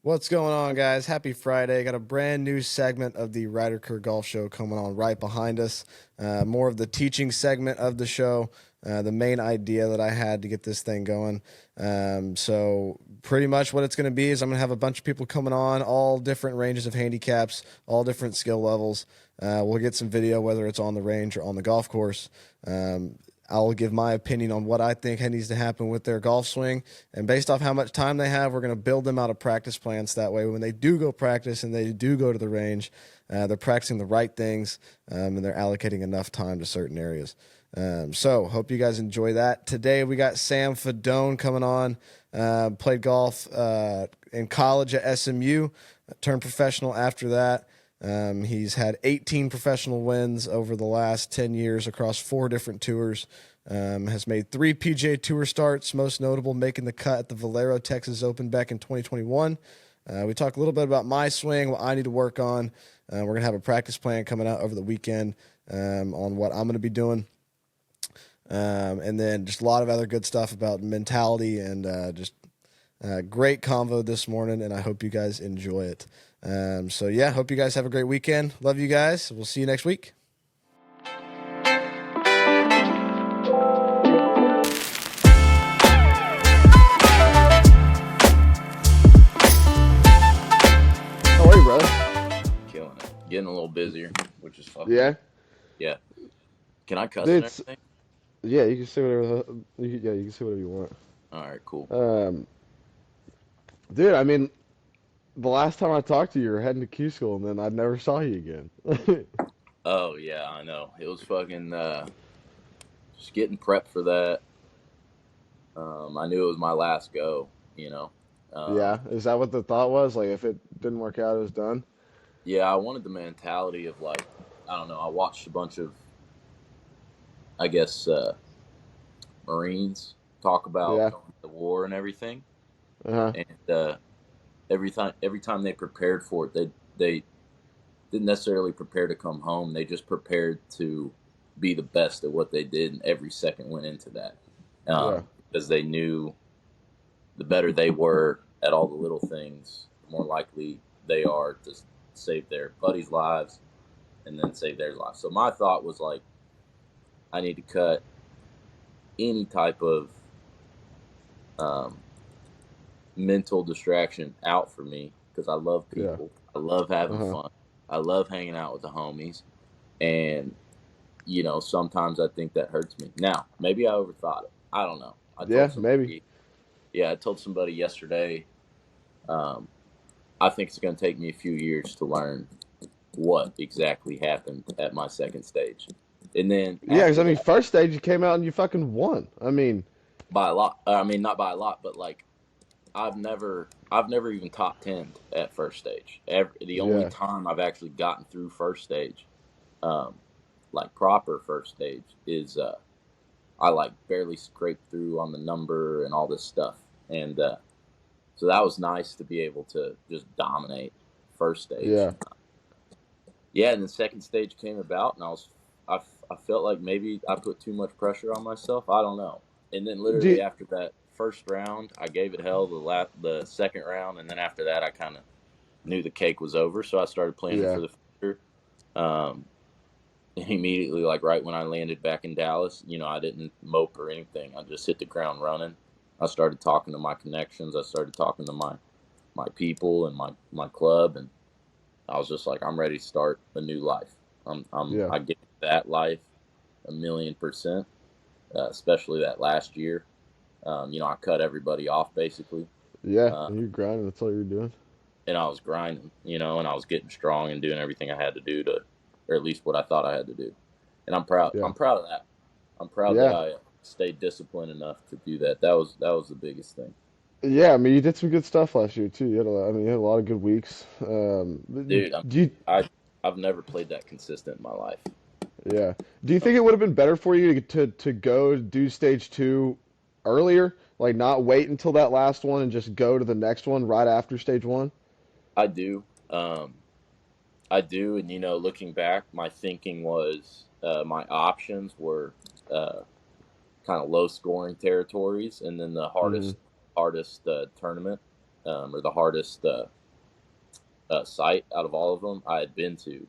What's going on, guys? Happy Friday. Got a brand new segment of the Riter Kerr Golf Show coming on right behind us. More of the teaching segment of the show, the main idea that I had to get this thing going. So, pretty much what it's going to be is I'm going to have a bunch of people coming on, all different ranges of handicaps, all different skill levels. We'll get some video, whether it's on the range or on the golf course. I'll give my opinion on what I think needs to happen with their golf swing. And based off how much time they have, we're going to build them out of practice plans. That way, when they do go practice and they do go to the range, they're practicing the right things and they're allocating enough time to certain areas. So, hope you guys enjoy that. Today, we got Sam Fidone coming on. Played golf in college at SMU, turned professional after that. He's had 18 professional wins over the last 10 years across 4 different tours. Has made 3 PGA Tour starts, most notable making the cut at the Valero Texas Open back in 2021. We talk a little bit about my swing, what I need to work on. We're going to have a practice plan coming out over the weekend on what I'm going to be doing. And then just a lot of other good stuff about mentality and just great convo this morning, and I hope you guys enjoy it. So, yeah, hope you guys have a great weekend. Love you guys. We'll see you next week. How are you, brother? Killing it. Getting a little busier, which is fucking. Yeah? Yeah. Can I cuss and everything? Yeah, you can say whatever. You can say whatever you want. All right, cool. Dude, I mean, the last time I talked to you, you were heading to Q school, and then I never saw you again. Oh yeah, I know. It was fucking just getting prepped for that. I knew it was my last go. Yeah, is that what the thought was? Like, if it didn't work out, it was done? Yeah, I wanted the mentality of like, I don't know. I watched a bunch of, I guess, Marines talk about Yeah. going to war and everything, Uh-huh. and every time they prepared for it, they didn't necessarily prepare to come home. They just prepared to be the best at what they did, and every second went into that Yeah. because they knew the better they were at all the little things, the more likely they are to save their buddies' lives and then save their lives. So my thought was like, I need to cut any type of um, mental distraction out for me because I love Yeah. people. I love having Uh-huh. fun. I love hanging out with the homies. And sometimes I think that hurts me. Now, maybe I overthought it. I don't know. I Yeah, told maybe. somebody, yeah, I told somebody yesterday. Um, I think it's going to take me a few years to learn what exactly happened at my second stage, and then Yeah, because after I mean, that, first stage you came out and you fucking won. I mean, by a lot. I mean, not by a lot, but like I've never even top 10 at first stage. The only yeah, time I've actually gotten through first stage, um, like proper first stage, is I like barely scraped through on the number and all this stuff. And so that was nice to be able to just dominate first stage. yeah, Yeah, and the second stage came about, and I felt like maybe I put too much pressure on myself. I don't know. And then do literally you, after that first round, I gave it hell. The second round, and then after that, I kind of knew the cake was over. So I started planning yeah, for the future. Um, Immediately, like right when I landed back in Dallas, I didn't mope or anything. I just hit the ground running. I started talking to my connections. I started talking to my people and my club, and I was just like, I'm ready to start a new life. yeah, I get that life 1,000,000%, especially that last year. I cut everybody off basically, yeah? uh, And you're grinding. That's all you're doing. and I was grinding, and I was getting strong and doing everything I had to do to, or at least what I thought I had to do. And I'm proud. Yeah, I'm proud of that. I'm proud that yeah, I stayed disciplined enough to do that. That was the biggest thing, yeah. I mean, you did some good stuff last year too. You had a lot of good weeks. dude. Do you, I've never played that consistent in my life. yeah. Do you think it would have been better for you to go do stage two earlier? Like, not wait until that last one and just go to the next one right after stage one? I do. I do, and looking back, my thinking was my options were kind of low scoring territories, and then the Mm-hmm. hardest tournament. or the hardest site out of all of them, I had been to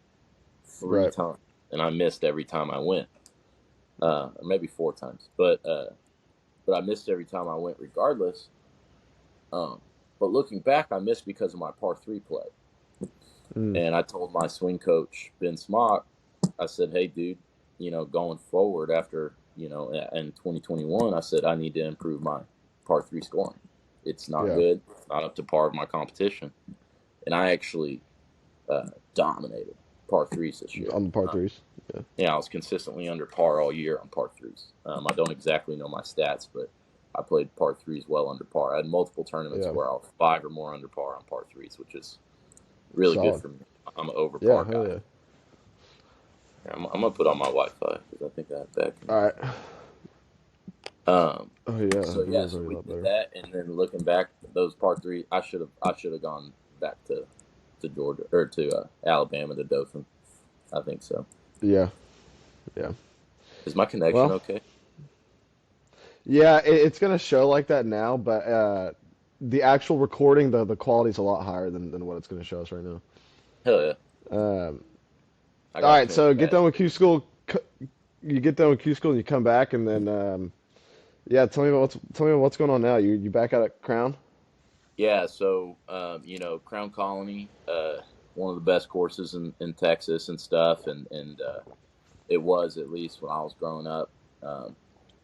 3 times, and I missed every time I went, or maybe 4 times, but I missed every time I went, regardless. But looking back, I missed because of my par three play, and I told my swing coach Ben Smock, I said, "Hey, dude, going forward after in 2021, I said I need to improve my par three scoring. It's not good, it's not up to par of my competition." And I actually dominated par threes this year. On the par threes. Yeah, I was consistently under par all year on par threes. I don't exactly know my stats, but I played par threes well under par. I had multiple tournaments where I was 5 or more under par on par threes, which is really good for me. I'm an over par guy. Yeah. I'm gonna put on my Wi-Fi because I think I have back. All right. So yeah, so we did that, and then looking back, those par three, I should have gone back to Georgia or to Alabama to Dothan. I think so. Yeah. Is my connection okay? Yeah, it's gonna show like that now, but the actual recording, the quality's a lot higher than what it's gonna show us right now. Hell yeah. All right, so get done with Q school. You get done with Q school, and you come back, and then tell me what's going on now. You back out at Crown? Yeah, so Crown Colony, one of the best courses in Texas and stuff, and it was, at least when I was growing up.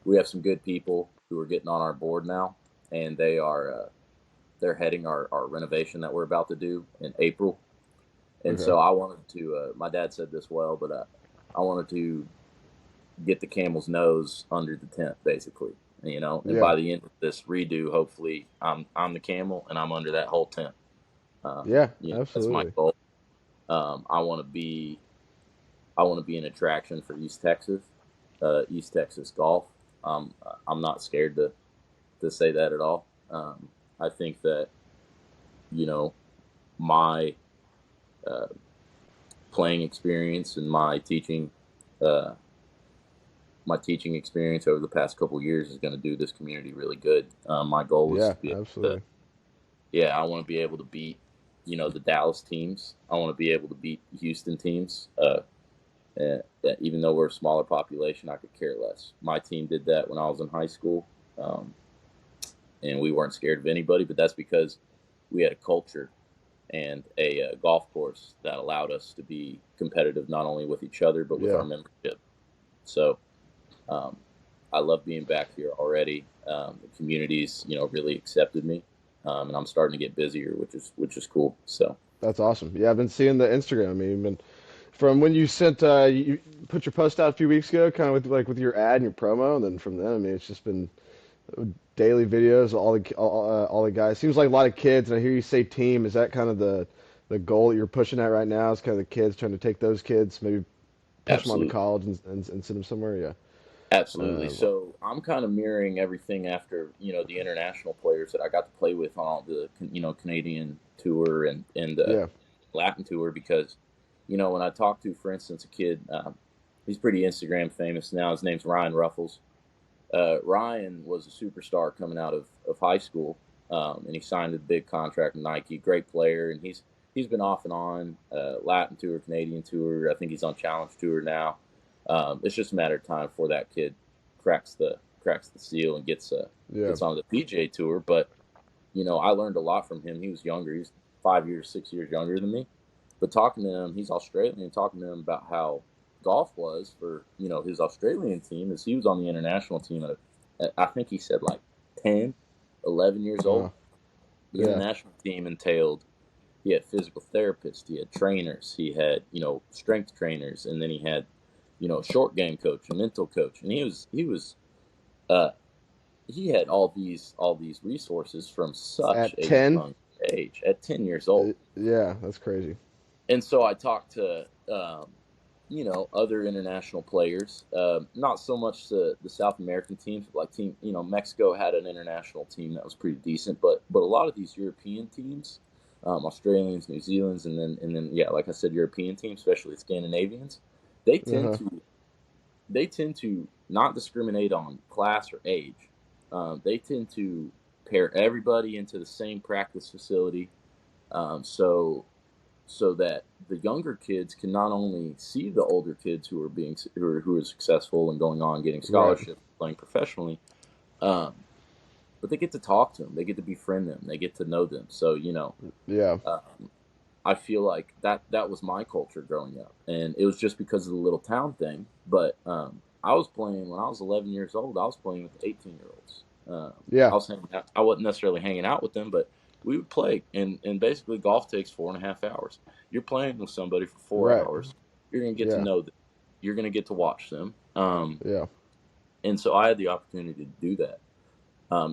We have some good people who are getting on our board now, and they're heading our renovation that we're about to do in April. And so I wanted to, my dad said this well, but I wanted to get the camel's nose under the tent, basically, and by the end of this redo, hopefully I'm the camel and I'm under that whole tent. Absolutely. That's my goal. I want to be an attraction for East Texas golf. I'm not scared to say that at all. I think that, my playing experience and my teaching experience over the past couple of years is going to do this community really good. My goal is to be absolutely. I want to be able to beat, the Dallas teams. I want to be able to beat Houston teams. Even though we're a smaller population, I could care less. My team did that when I was in high school, and we weren't scared of anybody, but that's because we had a culture and a golf course that allowed us to be competitive not only with each other, but with our membership. So I love being back here already. The community's, really accepted me, and I'm starting to get busier, which is cool. So that's awesome. Yeah, I've been seeing the Instagram. I mean, from when you sent you put your post out a few weeks ago, kind of with your ad and your promo, and then from then, I mean, it's just been daily videos. All the guys. Seems like a lot of kids, and I hear you say team. Is that kind of the goal that you're pushing at right now? Is kind of the kids, trying to take those kids, maybe push them on to college and send them somewhere? Yeah. Absolutely. So I'm kind of mirroring everything after, the international players that I got to play with on all the, Canadian tour and Latin tour, because, when I talk to, for instance, a kid, he's pretty Instagram famous now. His name's Ryan Ruffles. Ryan was a superstar coming out of high school, and he signed a big contract with Nike. Great player, and he's been off and on, Latin tour, Canadian tour. I think he's on Challenge Tour now. It's just a matter of time before that kid cracks the seal and gets on the PGA Tour. But I learned a lot from him. He was younger. He was 6 years younger than me. But talking to him, he's Australian. Talking to him about how golf was for his Australian team, as he was on the international team at I think he said like 10, 11 years old. The international team entailed, he had physical therapists, he had trainers, he had strength trainers, and then he had short game coach, a mental coach, and he had all these resources from such a young age, at 10 years old. Yeah, that's crazy. And so I talked to other international players, not so much the South American teams, but like Mexico had an international team that was pretty decent, but a lot of these European teams, Australians, New Zealanders, and then like I said, European teams, especially Scandinavians. They tend to not discriminate on class or age. They tend to pair everybody into the same practice facility, so that the younger kids can not only see the older kids who are successful and going on getting Right. scholarships, playing professionally, um, but they get to talk to them, they get to befriend them, they get to know them. So Yeah. um, I feel like that was my culture growing up, and it was just because of the little town thing. But I was playing when I was 11 years old. I was playing with 18-year-olds. Yeah. I wasn't necessarily hanging out with them, but we would play. And basically, golf takes 4.5 hours. You're playing with somebody for four Right. hours. You're gonna get to Yeah. know them. You're gonna get to watch them. Yeah. And so I had the opportunity to do that,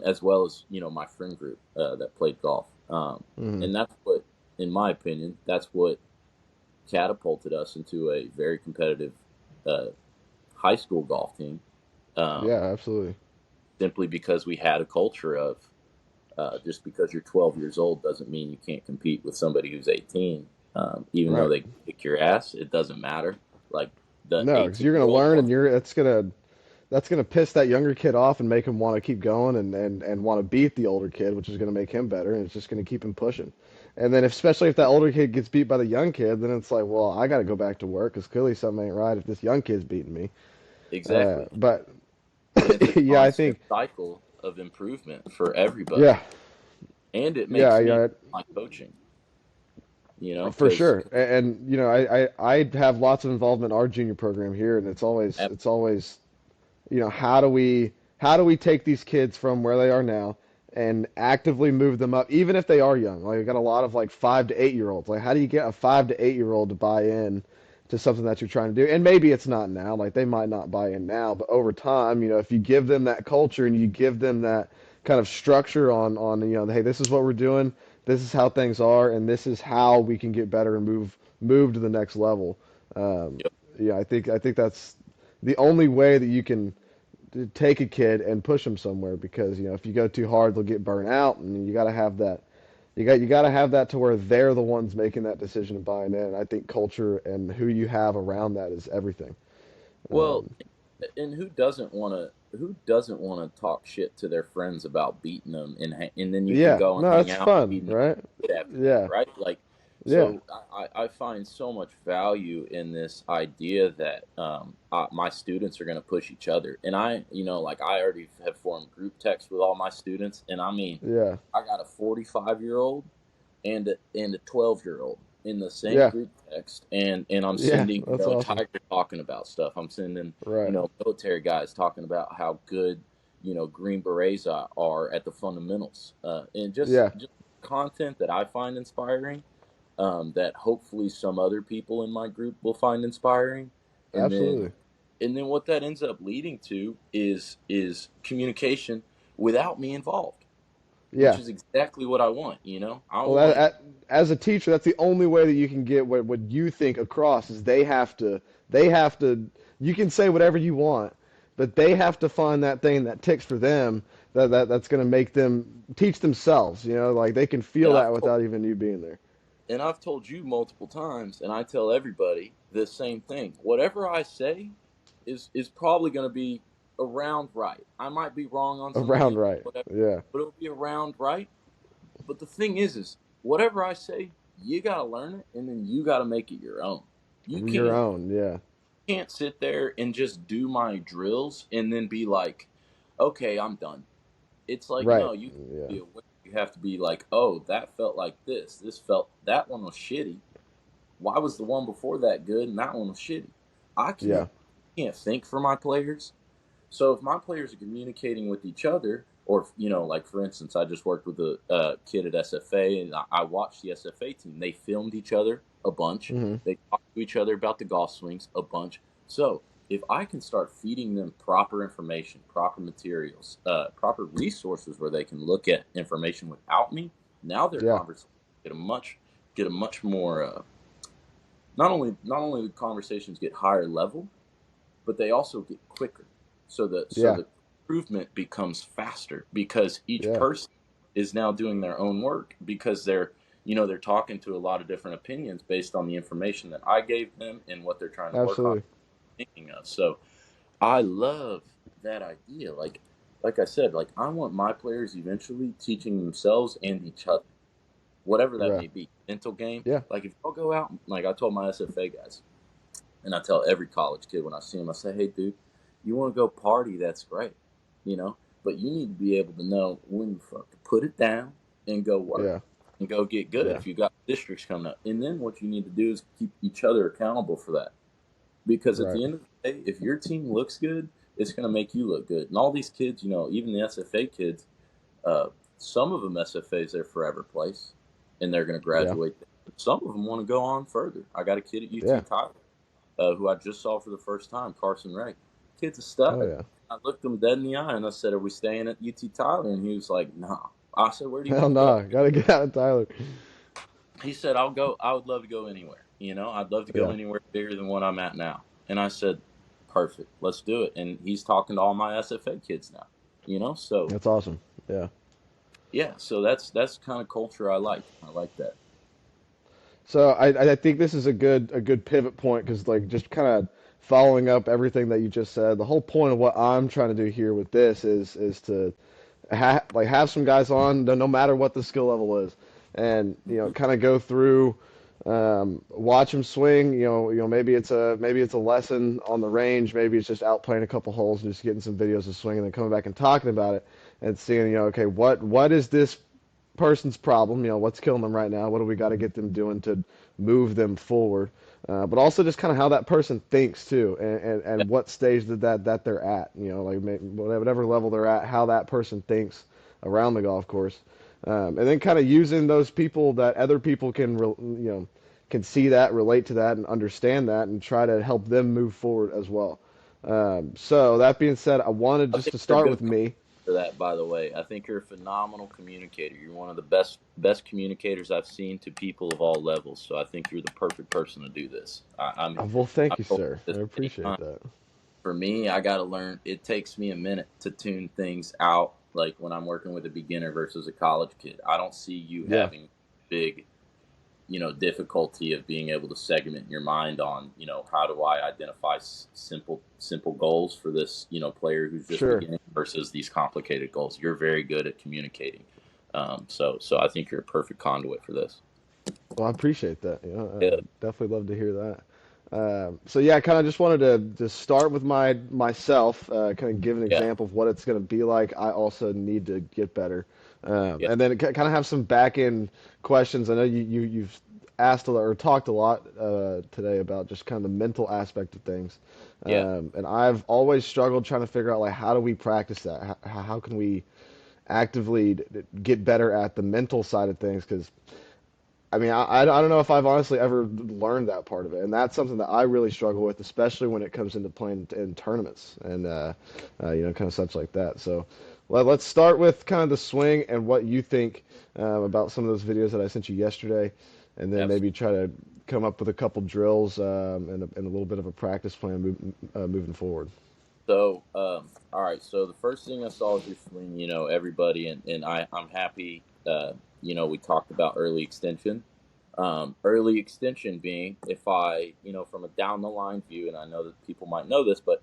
as well as my friend group that played golf. Hmm. And that's what, in my opinion, that's what catapulted us into a very competitive uh, high school golf team. Yeah. Um, Absolutely. Simply because we had a culture of, just because you're 12 years old doesn't mean you can't compete with somebody who's 18. Even though Right. they kick your ass, it doesn't matter. Like the No, because 18 you're year gonna old learn, and wants. you're that's gonna piss that younger kid off and make him want to keep going and want to beat the older kid, which is gonna make him better, and it's just gonna keep him pushing. And then, especially if that older kid gets beat by the young kid, then it's like, well, I got to go back to work because clearly something ain't right if this young kid's beating me. Exactly. But And it's a yeah, I constant think cycle of improvement for everybody. yeah, And it yeah, makes me yeah, my coaching, for because sure. And I have lots of involvement in our junior program here, and it's always how do we take these kids from where they are now and actively move them up, even if they are young? Like I got a lot of like 5 to 8 year olds. Like how do you get a 5 to 8 year old to buy in to something that you're trying to do? And maybe it's not now, like they might not buy in now, but over time, if you give them that culture and you give them that kind of structure on hey, this is what we're doing, this is how things are, and this is how we can get better and move to the next level. Um, yep, yeah, I think that's the only way that you can to take a kid and push them somewhere, because if you go too hard they'll get burnt out, and you got to have that you got to have that to where they're the ones making that decision and buying in. I think culture and who you have around that is everything. well, um, and who doesn't want to talk shit to their friends about beating them, and then you can yeah, go and no, hang it's out fun, beating right? the shit after that, Yeah, right? Like, yeah, so I find so much value in this idea that my students are going to push each other, and like I already have formed group text with all my students, and I mean, yeah, I got a 45-year-old and a 12-year-old in the same yeah, group text, and I'm yeah, sending, that's awesome. Tiger talking about stuff. I'm sending, Right. military guys talking about how good, Green Berets are at the fundamentals, and Yeah, just content that I find inspiring, that hopefully some other people in my group will find inspiring, and then absolutely. what that ends up leading to is communication without me involved, which Yeah. is exactly what I want. I Well, want. as a teacher, that's the only way that you can get what you think across is they have to. You can say whatever you want, but they have to find that thing that ticks for them, that's going to make them teach themselves. Like they can feel And that I've told without even you being there. and I've told you multiple times, and I tell everybody the same thing. Whatever I say is probably going to be around right. I might be wrong on some Around things, right. whatever, Yeah. but it'll be around right. But the thing is whatever I say, you got to learn it, and then you got to make it your own. You Your can't own. Yeah. sit there and just do my drills and then be like, okay, I'm done. It's like, Right. no, you have to Yeah. be aware. You have to be like, oh, that felt like this. That one was shitty. Why was the one before that good and that one was shitty? I Yeah. can't think for my players. So if my players are communicating with each other, or like for instance, I just worked with a kid at SFA, and I watched the SFA team. They filmed each other a bunch. Hmm. They talked to each other about the golf swings a bunch. So if I can start feeding them proper information, proper materials, proper resources where they can look at information without me, now their Yeah. conversations get a much more. Not only the conversations get higher level, but they also get quicker. So Yeah. the improvement becomes faster because each Yeah. person is now doing their own work, because they're talking to a lot of different opinions based on the information that I gave them and what they're trying to work on Absolutely. thinking of. So I love that idea. Like like I said, like I want my players eventually teaching themselves and each other, whatever that Right. may be. Mental game. Yeah. Like if I'll go out, like I told my SFA guys, and I tell every college kid when I see them, I say, hey, dude, you want to go party? That's great, you know, but you need to be able to know when you fucking put it down and go work Yeah. and go get good Yeah. if you got districts coming up. And then what you need to do is keep each other accountable for that. Because at Right. the end of the day, if your team looks good, it's going to make you look good. And all these kids, you know, even the SFA kids, uh, some of them SFA's their forever place, and they're going to Yeah. graduate. Some of them want to go on further. I got a kid at Yeah. UT Tyler who I just saw for the first time, Carson Ray. Kid's a Oh stud. yeah. I looked him dead in the eye and I said, "Are we staying at UT Tyler?" And he was like, "Nah." I said, "Where do you Hell want to no. go?" Gotta get out of Tyler. He said, "I'll go. I would love to go anywhere. You know, I'd love to go Yeah. anywhere bigger than what I'm at now." And I said, "Perfect. Let's do it." And he's talking to all my SFA kids now. You know, so That's awesome. Yeah. yeah, so that's kind of culture I like. I like that. So I think this is a good pivot point because like just kind of following up everything that you just said. The whole point of what I'm trying to do here with this is to have some guys on no matter what the skill level is, and Mm-hmm. kind of go through, watch them swing. Maybe it's a lesson on the range. Maybe it's just out playing a couple holes and just getting some videos of swinging and then coming back and talking about it and seeing okay what is this person's problem. What's killing them right now? What do we got to get them doing to move them forward? But also just kind of how that person thinks too, and what stage that they're at. Like whatever level they're at, how that person thinks around the golf course, and then kind of using those people that other people can see that, relate to that, and understand that, and try to help them move forward as well. So that being said, I wanted I just think to you're a start good with me. for that, by the way. I think you're a phenomenal communicator. You're one of the best communicators I've seen to people of all levels. So I think you're the perfect person to do this. Well, thank I've you, told sir. you I this many appreciate times. that. For me, I got to learn. It takes me a minute to tune things out. Like when I'm working with a beginner versus a college kid, I don't see you Yeah, having big difficulty of being able to segment your mind on how do I identify simple goals for this player who's just sure. beginning versus these complicated goals. You're very good at communicating, so I think you're a perfect conduit for this. Well, I appreciate that. Yeah, Definitely love to hear that. So yeah, I kind of just wanted to start with myself, kind of give an yeah, example of what it's going to be like. I also need to get better, yeah, and then kind of have some back end questions. I know you've asked a lot or talked a lot today about just kind of the mental aspect of things, yeah. and I've always struggled trying to figure out like how do we practice that? How can we actively get better at the mental side of things? Because I mean, I don't know if I've honestly ever learned that part of it, and that's something that I really struggle with, especially when it comes into playing in tournaments and kind of such like that. So, let's start with kind of the swing and what you think about some of those videos that I sent you yesterday, and then maybe Absolutely. try to come up with a couple drills and a little bit of a practice plan moving forward. So, all right. So the first thing I saw was your swing. Everybody, and I'm happy. We talked about early extension. Early extension being if I, from a down the line view, and I know that people might know this, but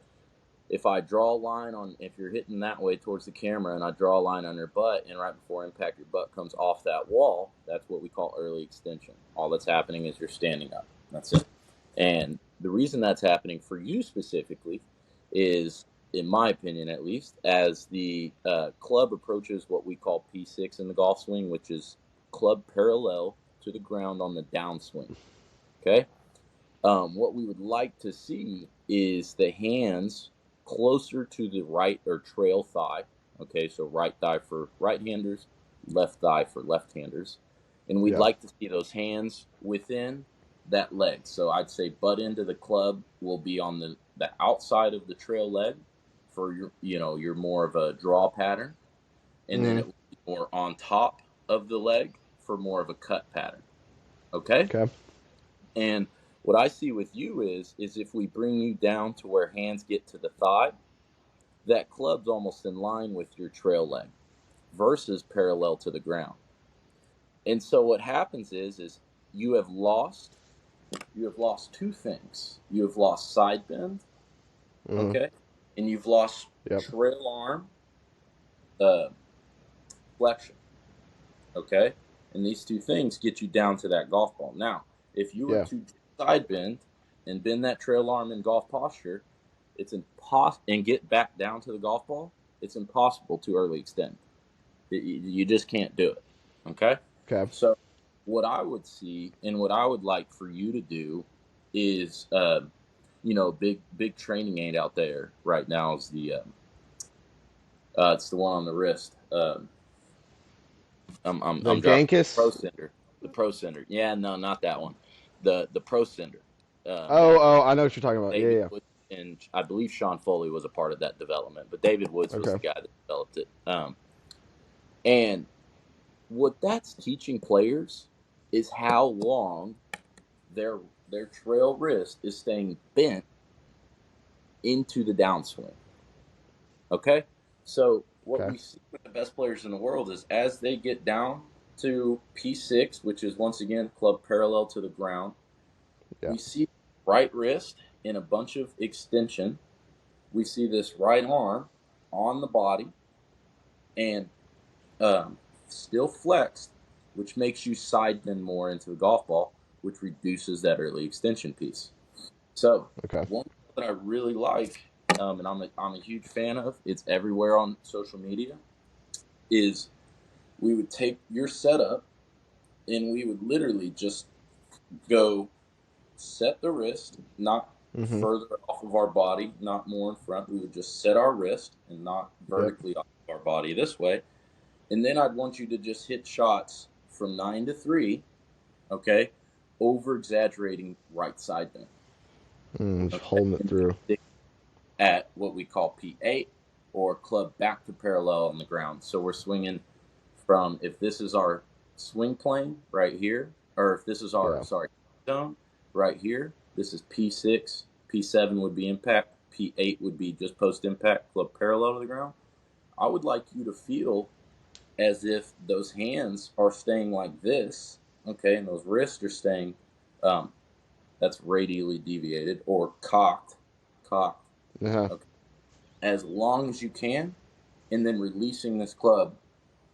if I draw a line on, if you're hitting that way towards the camera, and I draw a line on your butt, and right before impact, your butt comes off that wall, that's what we call early extension. All that's happening is you're standing up. That's it. And the reason that's happening for you specifically is, in my opinion at least, as the club approaches what we call P6 in the golf swing, which is club parallel to the ground on the downswing. Okay. What we would like to see is the hands closer to the right or trail thigh. Okay, so right thigh for right-handers, left thigh for left-handers, and we'd Yeah. like to see those hands within that leg. So I'd say butt into the club will be on the outside of the trail leg for your more of a draw pattern, and then Mm-hmm. it will be more on top of the leg for more of a cut pattern. Okay, Okay. and what I see with you is if we bring you down to where hands get to the thigh, that club's almost in line with your trail leg versus parallel to the ground. And so what happens is you have lost two things. You have lost side bend, Mm-hmm. okay? And you've lost Yep. trail arm uh, flexion. Okay, and these two things get you down to that golf ball. Now, if you were Yeah. to side bend and bend that trail arm in golf posture, it's impossible, and get back down to the golf ball. It's impossible to early extend. You just can't do it. Okay, Okay. so what I would see and what I would like for you to do is, big training aid out there right now is it's the one on the wrist. The I'm dropping Pro Genghis. Center. The Pro Center. Yeah, no, not that one. The Pro Center. Oh, That oh, I know what you're talking about. Yeah, David yeah. Woods and I believe Sean Foley was a part of that development, but David Woods was Okay. the guy that developed it. And what that's teaching players is how long their their trail wrist is staying bent into the downswing. Okay, so what Okay. we see with the best players in the world is as they get down to P6, which is once again club parallel to the ground, Yeah. we see right wrist in a bunch of extension. We see this right arm on the body and still flexed, which makes you side bend more into the golf ball, which reduces that early extension piece. So Okay. one that I really like, and I'm a huge fan of, it's everywhere on social media, is we would take your setup and we would literally just go set the wrist, not Mm-hmm. further off of our body, not more in front. We would just set our wrist and not Yep. vertically off of our body this way. And then I'd want you to just hit shots from 9 to 3, okay, over exaggerating right side bend. Just Okay. holding it through. At what we call P8 or club back to parallel on the ground. So we're swinging from, if this is our swing plane right here, or if this is our, Yeah. zone right here, this is P6, P7 would be impact, P8 would be just post impact, club parallel to the ground. I would like you to feel as if those hands are staying like this, okay, and those wrists are staying, um, that's radially deviated or cocked, Yeah. okay, as long as you can, and then releasing this club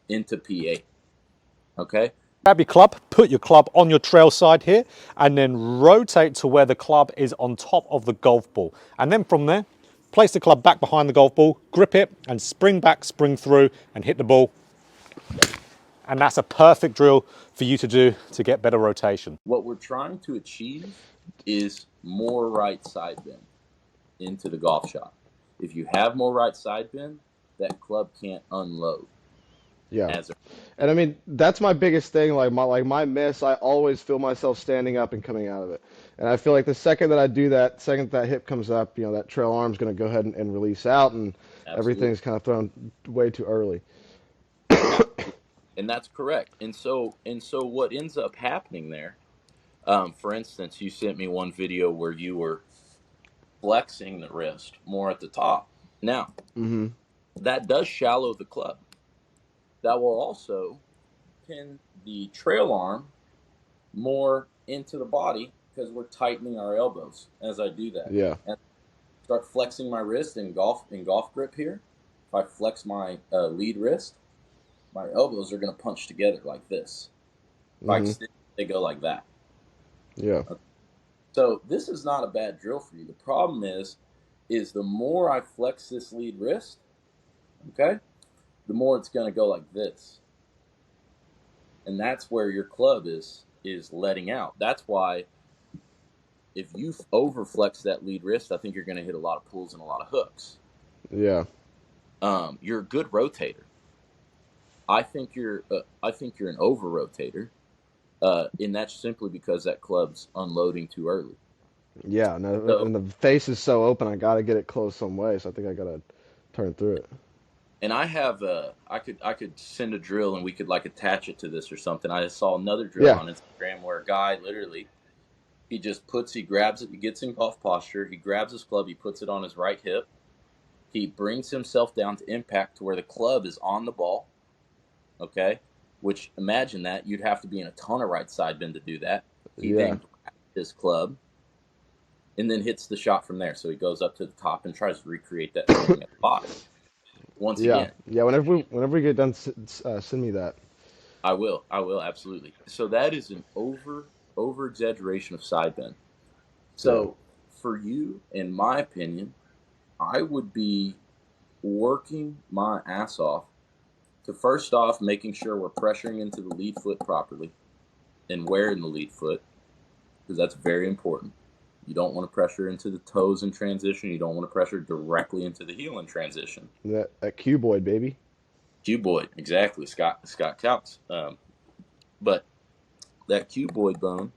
into P8. Okay. Grab your club, put your club on your trail side here, and then rotate to where the club is on top of the golf ball. And then from there, place the club back behind the golf ball, grip it, and spring back, spring through, and hit the ball. And that's a perfect drill for you to do to get better rotation. What we're trying to achieve is more right side bend into the golf shot. If you have more right side bend, that club can't unload Yeah. as a. And I mean, that's my biggest thing. Like my miss, I always feel myself standing up and coming out of it. And I feel like the second that I do that, second that hip comes up, that trail arm's going to go ahead and release out, and Absolutely. everything's kind of thrown way too early. And that's correct. And so what ends up happening there, for instance, you sent me one video where you were flexing the wrist more at the top. Now, Mm-hmm. that does shallow the club. That will also pin the trail arm more into the body because we're tightening our elbows as I do that. Yeah. And start flexing my wrist in golf grip here. If I flex my lead wrist, my elbows are going to punch together like this. If I Mm-hmm. extend, they go like that. Yeah. Okay. So this is not a bad drill for you. The problem is the more I flex this lead wrist, okay, the more it's going to go like this, and that's where your club is letting out. That's why if you overflex that lead wrist, I think you're going to hit a lot of pulls and a lot of hooks. Yeah. You're a good rotator. I think you're an over rotator, and that's simply because that club's unloading too early. Yeah. No, So, and the face is so open, I got to get it closed some way. So I think I got to turn through it. and I have I could send a drill and we could like attach it to this or something. I saw another drill Yeah. on Instagram where a guy literally he grabs it, he gets in golf posture, he grabs his club, he puts it on his right hip, he brings himself down to impact to where the club is on the ball. Okay, which imagine that you'd have to be in a ton of right side bend to do that. He Yeah. then grabs his club and then hits the shot from there. So he goes up to the top and tries to recreate that swing at the bottom. once Yeah, again. yeah. Whenever we get done, send me that. I will. I will absolutely. So that is an over exaggeration of side bend. Yeah. So for you, in my opinion, I would be working my ass off to first off making sure we're pressuring into the lead foot properly and where in the lead foot, because that's very important. You don't want to pressure into the toes in transition. You don't want to pressure directly into the heel in transition. That cuboid, baby. Cuboid, exactly. Scott counts. But that cuboid bone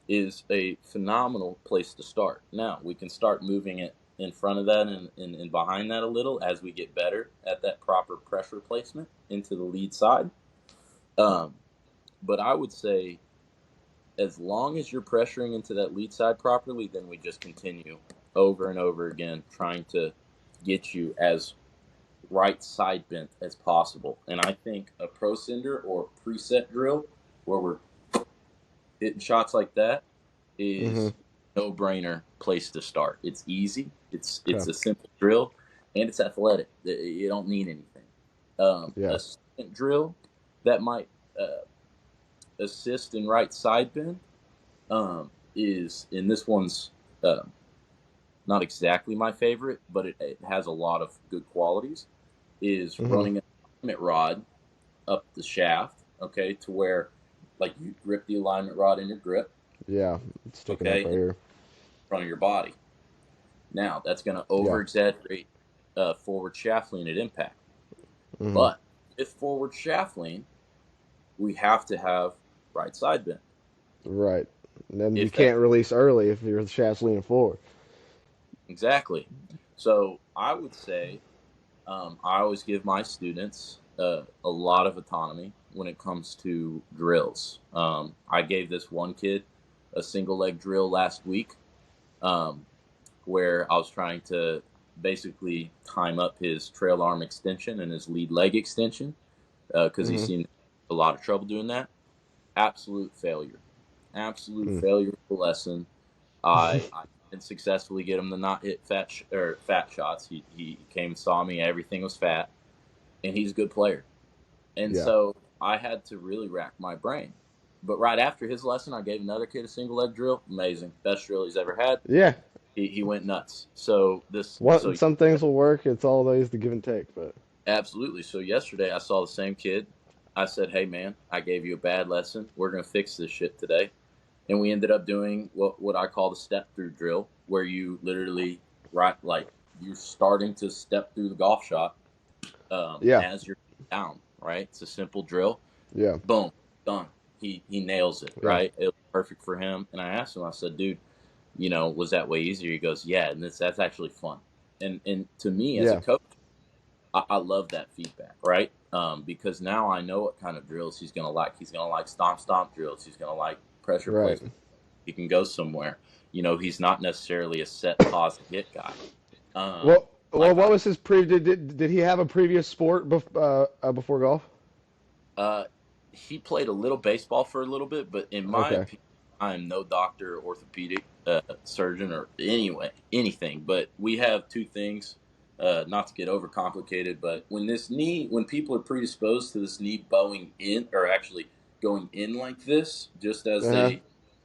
is a phenomenal place to start. Now we can start moving it in front of that and behind that a little as we get better at that proper pressure placement into the lead side. Um, but I would say as long as you're pressuring into that lead side properly, then we just continue over and over again trying to get you as right side bent as possible. And I think a pro cinder or preset drill where we're hitting shots like that Mm-hmm. is no brainer place to start. It's easy. It's Okay. a simple drill, and it's athletic. You don't need anything. Yeah. A second drill that might assist in right side bend is, and this one's not exactly my favorite, but it has a lot of good qualities. Is Mm-hmm. running an alignment rod up the shaft, okay, to where like you grip the alignment rod in your grip, Yeah. It's sticking up okay, right in here. front of your body. Now that's going to Yeah. over exaggerate forward shaft lean at impact. Mm-hmm. But with forward shaft lean, we have to have right side bend. Right. And then you If that can't release early if your shaft's leaning forward. exactly. So I would say I always give my students a lot of autonomy when it comes to drills. I gave this one kid a single leg drill last week um, where I was trying to basically time up his trail arm extension and his lead leg extension because he Mm-hmm. seemed a lot of trouble doing that. Absolute failure. Absolute Mm. failure of the lesson. I didn't successfully get him to not hit fat shots. He came and saw me. Everything was fat, and he's a good player. And Yeah. so I had to really rack my brain. But right after his lesson, I gave another kid a single leg drill. Amazing, best drill he's ever had. Yeah. He went nuts. So this What so some things will work. It's always the give and take. But absolutely. So yesterday I saw the same kid. I said, "Hey man, I gave you a bad lesson. We're gonna fix this shit today." And we ended up doing what I call the step through drill, where you literally right like you're starting to step through the golf shot yeah. as you're down. Right, it's a simple drill. Yeah. Boom, done. He nails it. Yeah. Right, it was perfect for him. And I asked him, I said, "Dude, was that way easier?" He goes, "Yeah, and that's actually fun." And to me as a Yeah. coach, I love that feedback, right? Because now I know what kind of drills he's gonna like. He's gonna like stomp drills. He's gonna like pressure Right. placement. He can go somewhere. He's not necessarily a set pause and hit guy. Well, Like what I, was his did he have a previous sport before golf? uh, he played a little baseball for a little bit, but in my Okay. opinion, I am no doctor, orthopedic surgeon, or anything. But we have two things. Not to get overcomplicated, but when people are predisposed to this knee bowing in, or actually going in like this, just as Uh-huh. they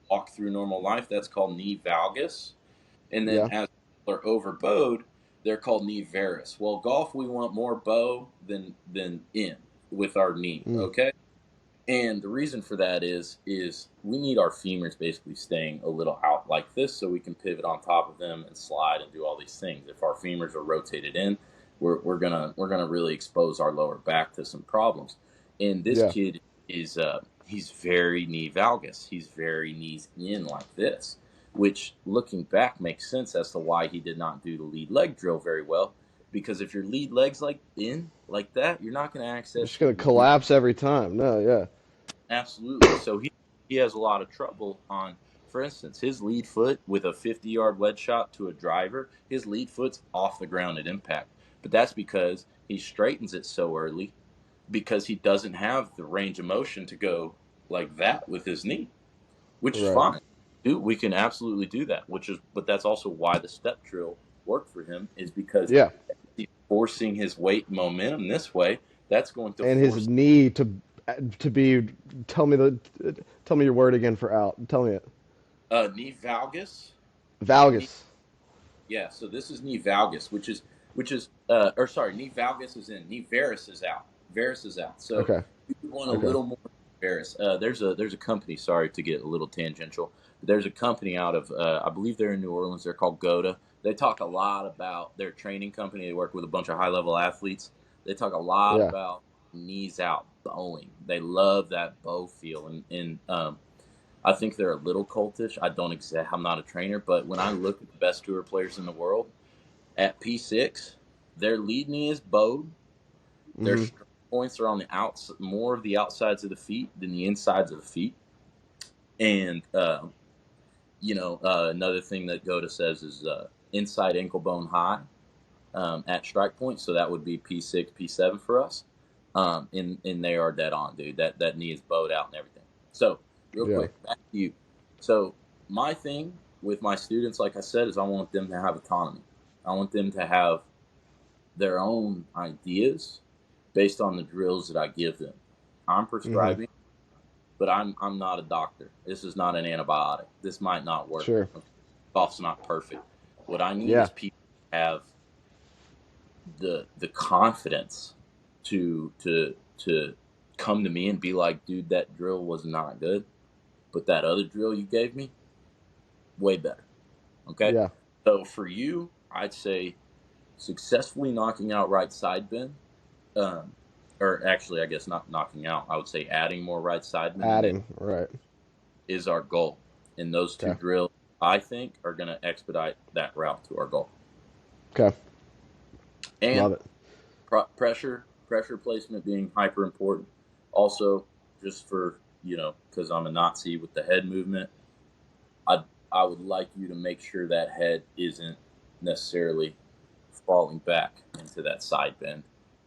walk through normal life, that's called knee valgus. And then Yeah. as people are overbowed, they're called knee varus. Well, golf, we want more bow than in with our knee. Mm. Okay. And the reason for that is we need our femurs basically staying a little out like this so we can pivot on top of them and slide and do all these things. If our femurs are rotated in, we're gonna really expose our lower back to some problems. And this Yeah. kid is he's very knee valgus. He's very knees in like this, which looking back makes sense as to why he did not do the lead leg drill very well. Because if your lead leg's like in like that, you're not going to It's just access gonna your glute. collapse every time. No. Yeah. Absolutely. So he has a lot of trouble on, for instance, his lead foot with a 50-yard wedge shot to a driver. His lead foot's off the ground at impact, but that's because he straightens it so early because he doesn't have the range of motion to go like that with his knee, which is Right. fine. Dude, we can absolutely do that. But that's also why the step drill worked for him is because Yeah. forcing his weight and momentum this way, that's going to And his force knee to be. Tell me your word again for out. Tell me it. knee valgus. Knee, Valgus. yeah, so this is knee valgus, which is or sorry, knee valgus is in, knee varus is out. Varus is out. So Okay. you want a Okay. little more varus. There's a company. Sorry to get a little tangential, but there's a company out of I believe they're in New Orleans. They're called Goda. They talk a lot about their training company. They work with a bunch of high level athletes. They talk a lot Yeah. about knees out, bowing. They love that bow feel, and I think they're a little cultish. I'm not a trainer, but when I look at the best tour players in the world at P6, their lead knee is bowed. Their Mm-hmm. strike points are on the outs, more of the outsides of the feet than the insides of the feet. And another thing that Goda says is inside ankle bone high at strike point. So that would be P6, P7 for us. And they are dead on, dude. That knee is bowed out and everything. So real Yeah. quick, back to you. So my thing with my students, like I said, is I want them to have autonomy. I want them to have their own ideas based on the drills that I give them. I'm Mm-hmm. prescribing, but I'm not a doctor. This is not an antibiotic. This might not work. Sure. Okay? Golf's not perfect. What I need Yeah. is people to have the confidence to come to me and be like, dude, that drill was not good, but that other drill you gave me, way better. Okay. Yeah. So for you, I'd say successfully knocking out right side bend, um, or actually, I guess not knocking out. I would say adding more right side bend Adding. Right. is our goal. And those two Okay. drills, I think, are going to expedite that route to our goal. Okay. And Love it. pressure placement being hyper important. Also, just for because I'm a Nazi with the head movement, I would like you to make sure that head isn't necessarily falling back into that side bend.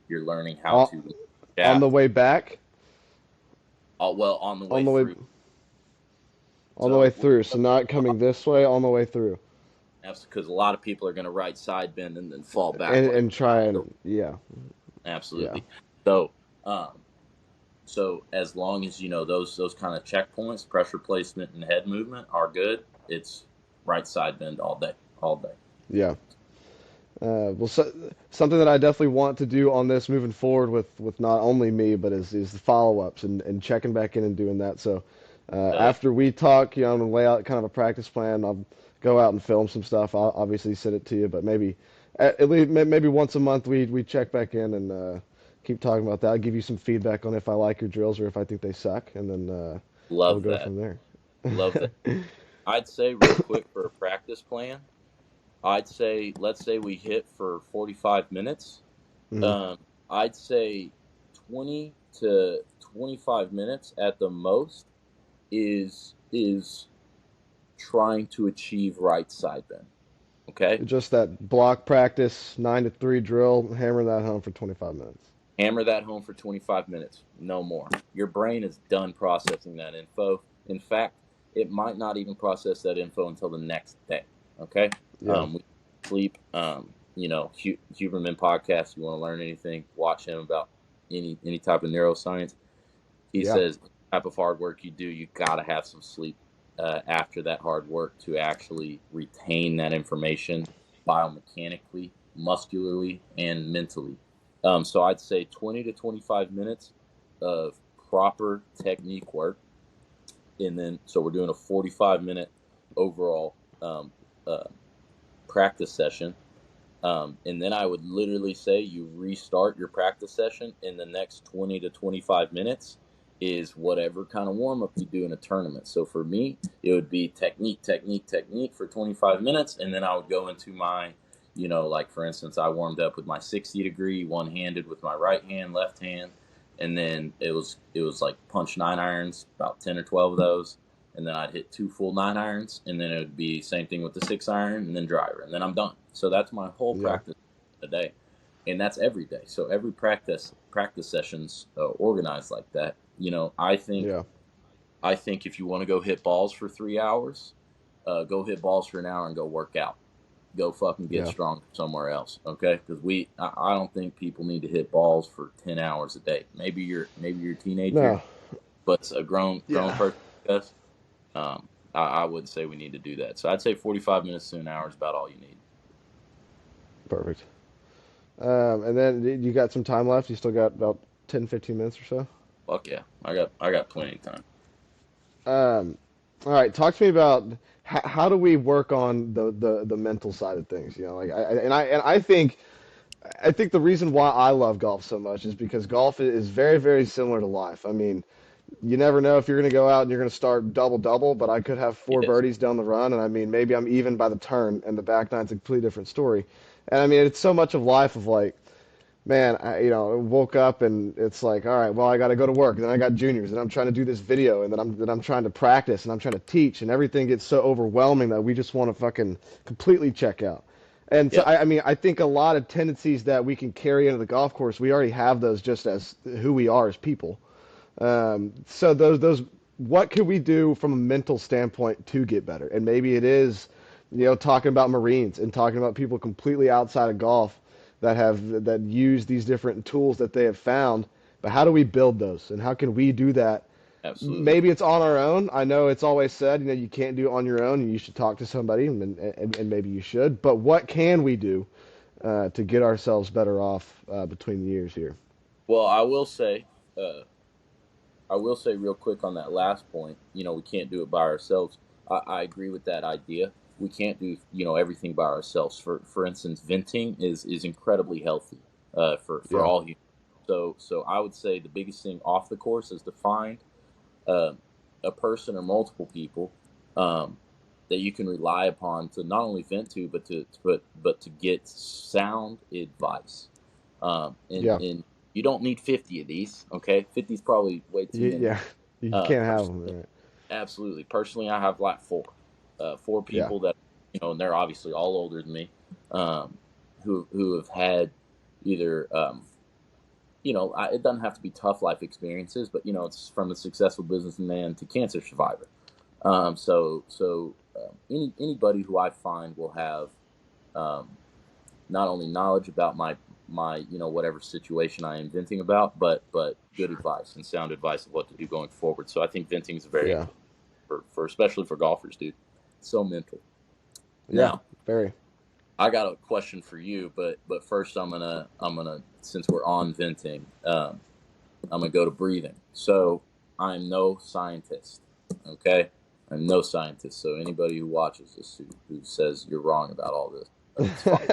You're learning how On, to on the shaft. way back. Well, on the way On the way. through. On the way So through. So not coming this way. On the way through. because a lot of people are going to right side bend and then fall back like And try and yeah. Yeah. absolutely. So um, so as long as those kind of checkpoints, pressure placement and head movement are good, it's right side bend all day, all day. Yeah. Something that I definitely want to do on this moving forward with not only me, but is the follow-ups and checking back in and doing that. So Hell yeah, after we talk, I'm gonna lay out kind of a practice plan. I'll go out and film some stuff. I'll obviously send it to you, but maybe at least maybe once a month we check back in and keep talking about that. I'll give you some feedback on if I like your drills or if I think they suck, and then we'll love go that, from there. love that. I'd say real quick for a practice plan, I'd say let's say we hit for 45 minutes. Hmm. Um, I'd say 20 to 25 minutes at the most is trying to achieve right side bend. Okay, Just that block practice, 9 to 3 drill, hammer that home for 25 minutes. hammer that home for 25 minutes, no more. Your brain is done processing that info. In fact, it might not even process that info until the next day. Okay, Yeah. we sleep. Huberman podcast. You want to learn anything? Watch him about any type of neuroscience. He Yeah. says type of hard work you do, you gotta have some sleep after that hard work to actually retain that information biomechanically, muscularly, and mentally. So I'd say 20 to 25 minutes of proper technique work, and then so we're doing a 45-minute overall uh, practice session. And then I would literally say you restart your practice session in the next 20 to 25 minutes is whatever kind of warm up you do in a tournament. So for me, it would be technique, technique, technique for 25 minutes. And then I would go into my, like for instance, I warmed up with my 60-degree, one handed with my right hand, left hand. And then it was like punch 9 irons, about 10 or 12 of those. And then I'd hit 2 full 9 irons, and then it would be same thing with the 6 iron, and then driver, and then I'm done. So that's my whole Yeah. practice a day, and that's every day. So every practice sessions organized like that. I think Yeah. if you want to go hit balls for 3 hours, go hit balls for an hour and go work out. go fucking get Yeah. strong somewhere else, okay? Because I don't think people need to hit balls for 10 hours a day. Maybe you're a teenager, No. but a grown Yeah. person, yes. I wouldn't say we need to do that. So I'd say 45 minutes to an hour is about all you need. Perfect. And then you got some time left. You still got about 10, 15 minutes or so. Fuck yeah, I got plenty of time. Um, all right, talk to me about how do we work on the mental side of things? You know, like I think the reason why I love golf so much is because golf is very, very similar to life. I mean, you never know if you're going to go out and you're going to start double double, but I could have four Yes, birdies down the run, and I mean maybe I'm even by the turn, and the back nine's a completely different story. And I mean it's so much of life of like, man, I woke up and it's like, all right, well I got to go to work, and then I got juniors, and I'm trying to do this video, and then I'm trying to practice, and I'm trying to teach, and everything gets so overwhelming that we just want to fucking completely check out. And so yep, I mean I think a lot of tendencies that we can carry into the golf course, we already have those just as who we are as people. So those what could we do from a mental standpoint to get better? And maybe it is, talking about Marines and talking about people completely outside of golf that use these different tools that they have found. But how do we build those? And how can we do that? absolutely. Maybe it's on our own. I know it's always said, you can't do it on your own and you should talk to somebody and maybe you should. But what can we do to get ourselves better off between the years here? Well, uh, I will say real quick on that last point. We can't do it by ourselves. I agree with that idea. We can't do everything by ourselves. For instance, venting is incredibly healthy for Yeah. all humans. So I would say the biggest thing off the course is to find uh, a person or multiple people um, that you can rely upon to not only vent to, but to get sound advice. And Yeah. and you don't need 50 of these. Okay, 50 is probably way too many. Yeah, you can't have them. Personally, Right? absolutely. Personally, I have like four Yeah, people that and they're obviously all older than me, um, who have had either it doesn't have to be tough life experiences, but it's from a successful businessman to cancer survivor. Anybody who I find will have um, not only knowledge about my whatever situation I am venting about, but good sure. advice and sound advice of what to do going forward. So I think venting is very Yeah, important for especially for golfers, dude. It's so mental. yeah, Now, very. I got a question for you, but first I'm gonna since we're on venting, I'm gonna go to breathing. So I'm no scientist, okay? I'm no scientist. So anybody who watches this who says you're wrong about all this, it's fine.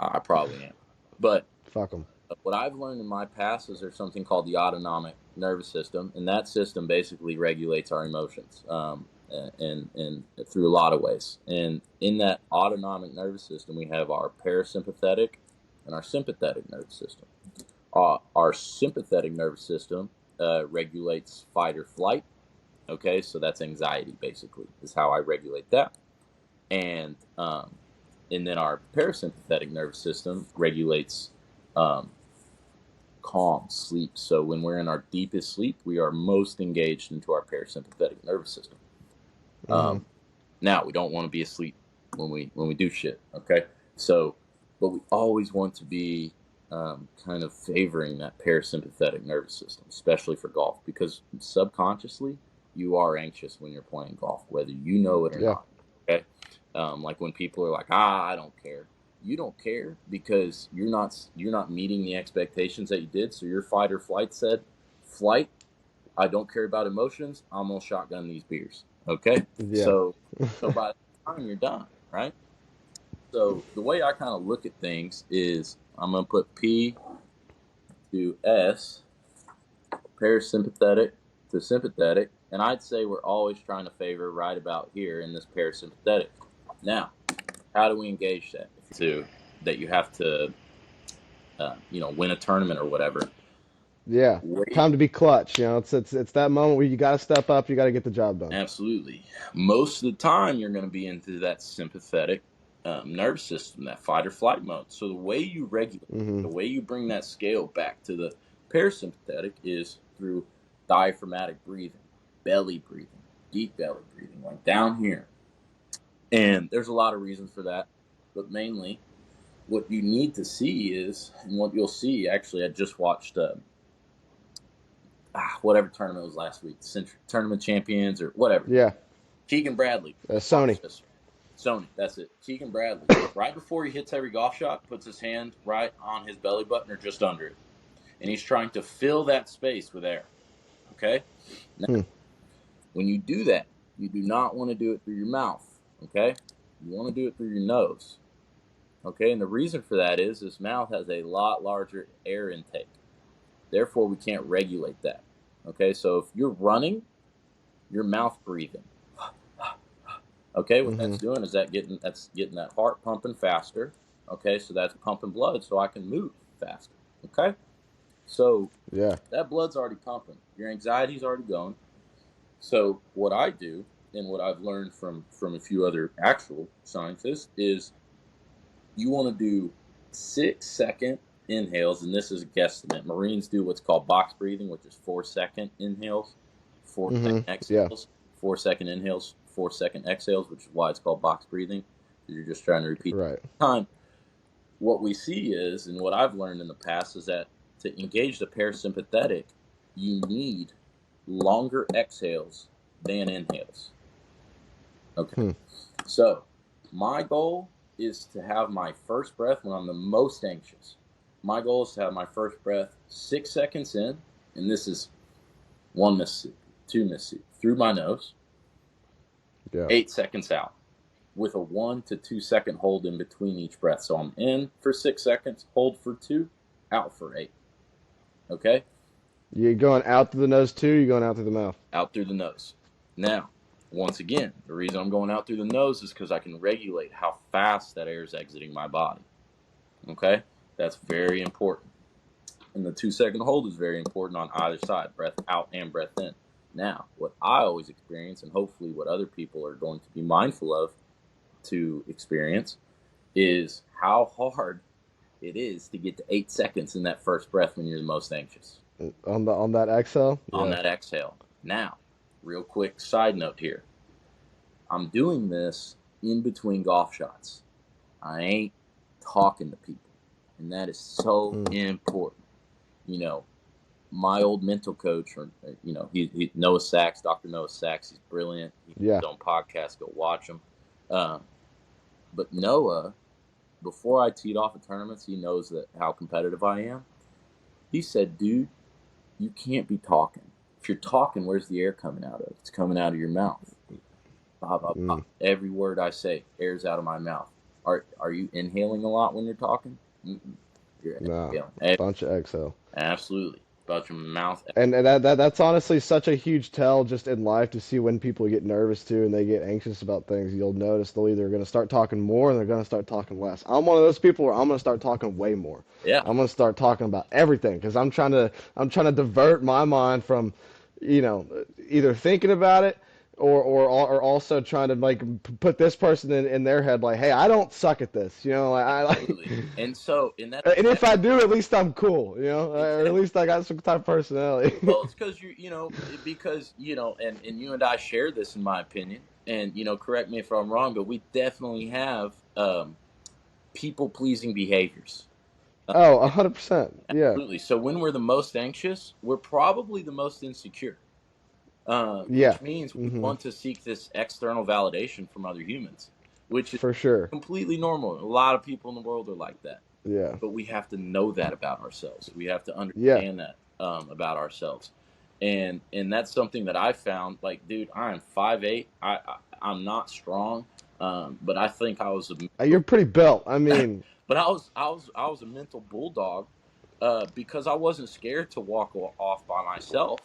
I probably am. But Fuck them. what I've learned in my past is there's something called the autonomic nervous system, and that system basically regulates our emotions, and through a lot of ways. And in that autonomic nervous system, we have our parasympathetic and our sympathetic nervous system. Our sympathetic nervous system regulates fight or flight. Okay, so that's anxiety, basically, is how I regulate that. And and then our parasympathetic nervous system regulates um, calm sleep. So when we're in our deepest sleep, we are most engaged into our parasympathetic nervous system. Hmm. Um, Now we don't want to be asleep when we do shit. Okay, so but we always want to be kind of favoring that parasympathetic nervous system, especially for golf, because subconsciously you are anxious when you're playing golf, whether you know it or Yeah, not. Okay, like when people are like, I don't care. You don't care because you're not meeting the expectations that you did. So your fight or flight said, flight. I don't care about emotions. I'm gonna shotgun these beers. Okay, yeah, so by the time you're done, right? So the way I kind of look at things is I'm gonna put P to S, parasympathetic to sympathetic, and I'd say we're always trying to favor right about here in this parasympathetic. Now, how do we engage that? To that you have to win a tournament or whatever. yeah. Wait, Time to be clutch. It's that moment where you got to step up. You got to get the job done. absolutely. Most of the time, you're going to be into that sympathetic nervous system, that fight or flight mode. So the way you regulate, Hmm. the way you bring that scale back to the parasympathetic is through diaphragmatic breathing, belly breathing, deep belly breathing, like down here. And there's a lot of reasons for that. but mainly what you need to see is, and what you'll see, actually, I just watched whatever tournament was last week, Century Tournament Champions or whatever. Yeah. Keegan Bradley. Sony. Sony, that's it. Keegan Bradley, right before he hits every golf shot, puts his hand right on his belly button or just under it. And he's trying to fill that space with air. Okay? Now, when you do that, you do not want to do it through your mouth. Okay? You want to do it through your nose. Okay? And the reason for that is his mouth has a lot larger air intake. Therefore, we can't regulate that. Okay? So if you're running, your mouth breathing. Okay, what that's doing is getting that heart pumping faster. Okay, so that's pumping blood so I can move faster. Okay, so that blood's already pumping. Your anxiety's already going. So what I do, and what I've learned from a few other actual scientists, is you want to do 6-second inhales, and this is a guesstimate. Marines do what's called box breathing, which is 4-second inhales, 4-second exhales, 4-second inhales, 4-second exhales, which is why it's called box breathing, because you're just trying to repeat time. What we see is, and what I've learned in the past, is that to engage the parasympathetic, you need longer exhales than inhales. Okay. So my goal is to have my first breath when I'm the most anxious. My goal is to have my first breath 6 seconds in, and this is 1 Mississippi, 2 Mississippi, through my nose, 8 seconds out, with a 1 to 2 second hold in between each breath. So I'm in for 6 seconds, hold for 2, out for 8. Okay? You're going out through the nose too, you're going out through the mouth? Out through the nose. Now, once again, the reason I'm going out through the nose is because I can regulate how fast that air is exiting my body. Okay? That's very important. And the 2 second hold is very important on either side, breath out and breath in. Now, what I always experience, and hopefully what other people are going to be mindful of to experience, is how hard it is to get to 8 seconds in that first breath when you're the most anxious. On that exhale? On that exhale. Now, real quick side note here. I'm doing this in between golf shots. I ain't talking to people. And that is so important. You know, my old mental coach, or he Noah Sachs, Dr. Noah Sachs, he's brilliant. He's his own podcast, go watch him. But Noah, before I teed off at tournaments, he knows how competitive I am. He said, dude, you can't be talking. If you're talking, where's the air coming out of? It's coming out of your mouth. Every word I say, air's out of my mouth. Are you inhaling a lot when you're talking? You're exhaling. Bunch of exhale. Absolutely. About your mouth. And that's honestly such a huge tell just in life, to see when people get nervous too and they get anxious about things. You'll notice they'll either going to start talking more or they're going to start talking less. I'm one of those people where I'm going to start talking way more. Yeah. I'm going to start talking about everything because I'm trying to divert my mind from, either thinking about it or also trying to like put this person in their head like, hey, I don't suck at this, Absolutely. And so and if I do, at least I'm cool, or at least I got some type of personality. Well, it's because because you and I share this, in my opinion, and correct me if I'm wrong, but we definitely have people pleasing behaviors. 100%. Yeah. Absolutely. So when we're the most anxious, we're probably the most insecure. Which means we want to seek this external validation from other humans, which is for sure completely normal. A lot of people in the world are like that. Yeah. But we have to know that about ourselves. We have to understand that about ourselves. And that's something that I found. Like, dude, I'm 5'8". I'm not strong, but I think I was you're pretty built. I mean, but I was a mental bulldog because I wasn't scared to walk off by myself.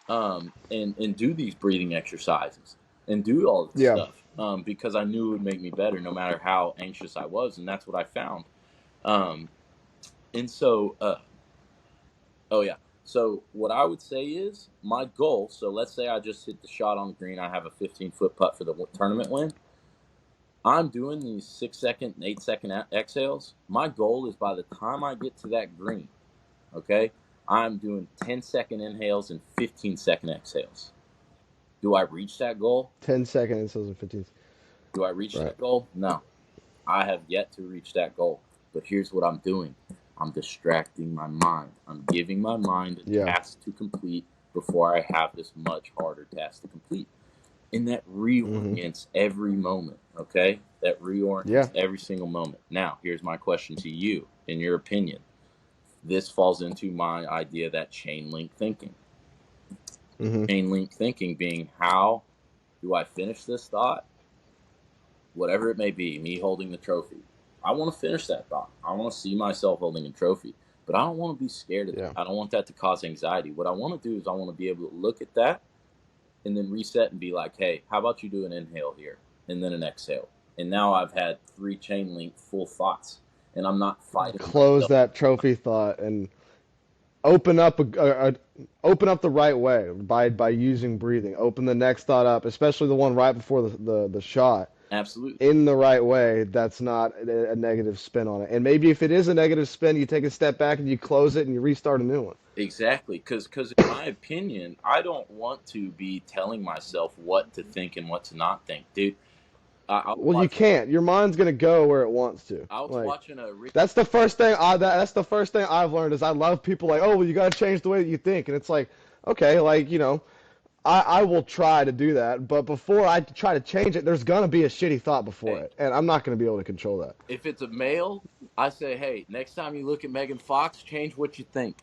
And do these breathing exercises and do all this stuff because I knew it would make me better no matter how anxious I was, and that's what I found. And so, so what I would say is my goal. So let's say I just hit the shot on the green. I have a 15-foot putt for the tournament win. I'm doing these 6 second and 8 second exhales. My goal is by the time I get to that green, okay, I'm doing 10-second inhales and 15-second exhales. Do I reach that goal? 10-second inhales and 15. Do I reach that goal? No. I have yet to reach that goal. But here's what I'm doing. I'm distracting my mind. I'm giving my mind a Yeah. task to complete before I have this much harder task to complete. And that reorients every moment, okay? That Yeah. reorients every single moment. Now, here's my question to you. In your opinion, this falls into my idea that chain link thinking. Mm-hmm. Chain link thinking being, how do I finish this thought? Whatever it may be, me holding the trophy. I want to finish that thought. I want to see myself holding a trophy, but I don't want to be scared of that. Yeah. I don't want that to cause anxiety. What I want to do is I want to be able to look at that and then reset and be like, hey, how about you do an inhale here and then an exhale? And now I've had 3 chain link full thoughts and I'm not fighting Close myself. that trophy thought and open up open up the right way by using breathing. Open the next thought up, especially the one right before the shot, Absolutely. in the right way. That's not a negative spin on it. And maybe if it is a negative spin, you take a step back and you close it and you restart a new one. Exactly. Because in my opinion, I don't want to be telling myself what to think and what to not think. Dude, I was Well, you watching, can't. Your mind's gonna go where it wants to. I was Like watching a that's the first thing that's the first thing I've learned is I love people like, oh, well, you gotta change the way that you think, and it's like, okay, like I will try to do that, but before I try to change it, there's gonna be a shitty thought before hey, it, and I'm not gonna be able to control that. if it's a male, I say, hey, next time you look at Megan Fox, change what you think.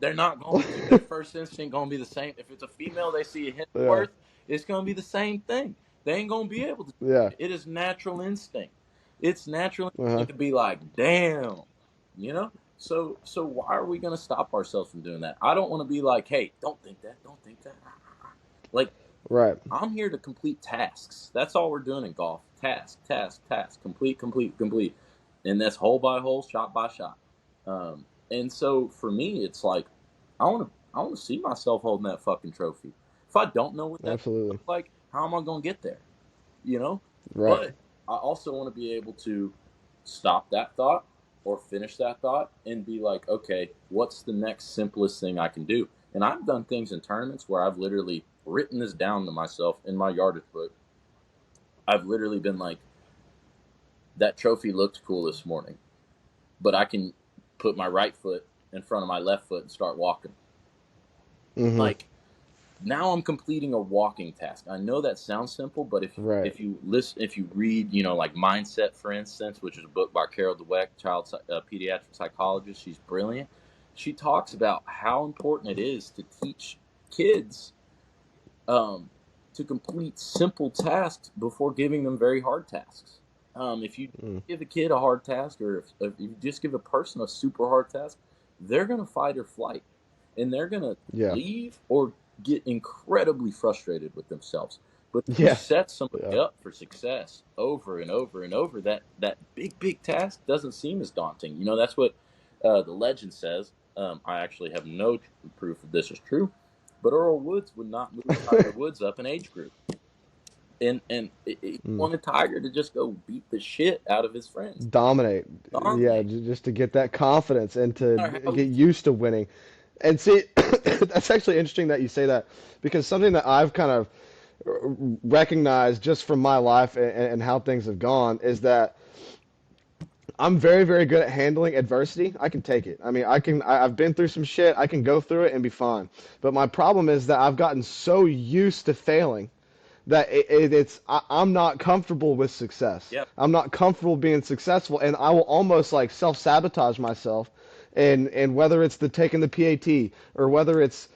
They're not going to. Their first instinct going to be the same. If it's a female, they see a Yeah, Hemsworth, it's going to be the same thing. They ain't going to be able to. yeah, It is natural instinct. It's natural uh-huh. instinct to be like, damn, you know. So why are we going to stop ourselves from doing that? I don't want to be like, hey, don't think that, don't think that. Like, Right, I'm here to complete tasks. That's all we're doing in golf. Task, task, task. Complete, complete, complete. And that's hole by hole, shot by shot. And so for me, it's like I want to see myself holding that fucking trophy. If I don't know what that absolutely, looks like, how am I going to get there? You know. right, But I also want to be able to stop that thought or finish that thought and be like, okay, what's the next simplest thing I can do? And I've done things in tournaments where I've literally written this down to myself in my yardage book. I've literally been like, that trophy looked cool this morning, but I can put my right foot in front of my left foot and start walking. mm-hmm, Like, now I'm completing a walking task. I know that sounds simple, but right, if you listen, if you read, like Mindset, for instance, which is a book by Carol Dweck, pediatric psychologist, she's brilliant. She talks about how important it is to teach kids um, to complete simple tasks before giving them very hard tasks. If you mm, give a kid a hard task, or if you just give a person a super hard task, they're going to fight or flight, and they're going to yeah, leave or get incredibly frustrated with themselves. But if you yeah, set somebody yeah, up for success over and over and over, that big task doesn't seem as daunting. That's what the legend says. I actually have no proof of this is true, but Earl Woods would not move Tiger Woods up an age group, and he mm. wanted Tiger to just go beat the shit out of his friends, Dominate, yeah, dominate. just to get that confidence and to No matter how get he, used to winning. And see, that's actually interesting that you say that because something that I've kind of recognized just from my life and how things have gone is that I'm very, very good at handling adversity. I can take it. I mean, I've been through some shit. I can go through it and be fine. But my problem is that I've gotten so used to failing that I'm not comfortable with success. yep, I'm not comfortable being successful, and I will almost like self-sabotage myself. And whether it's the taking the PAT or whether it's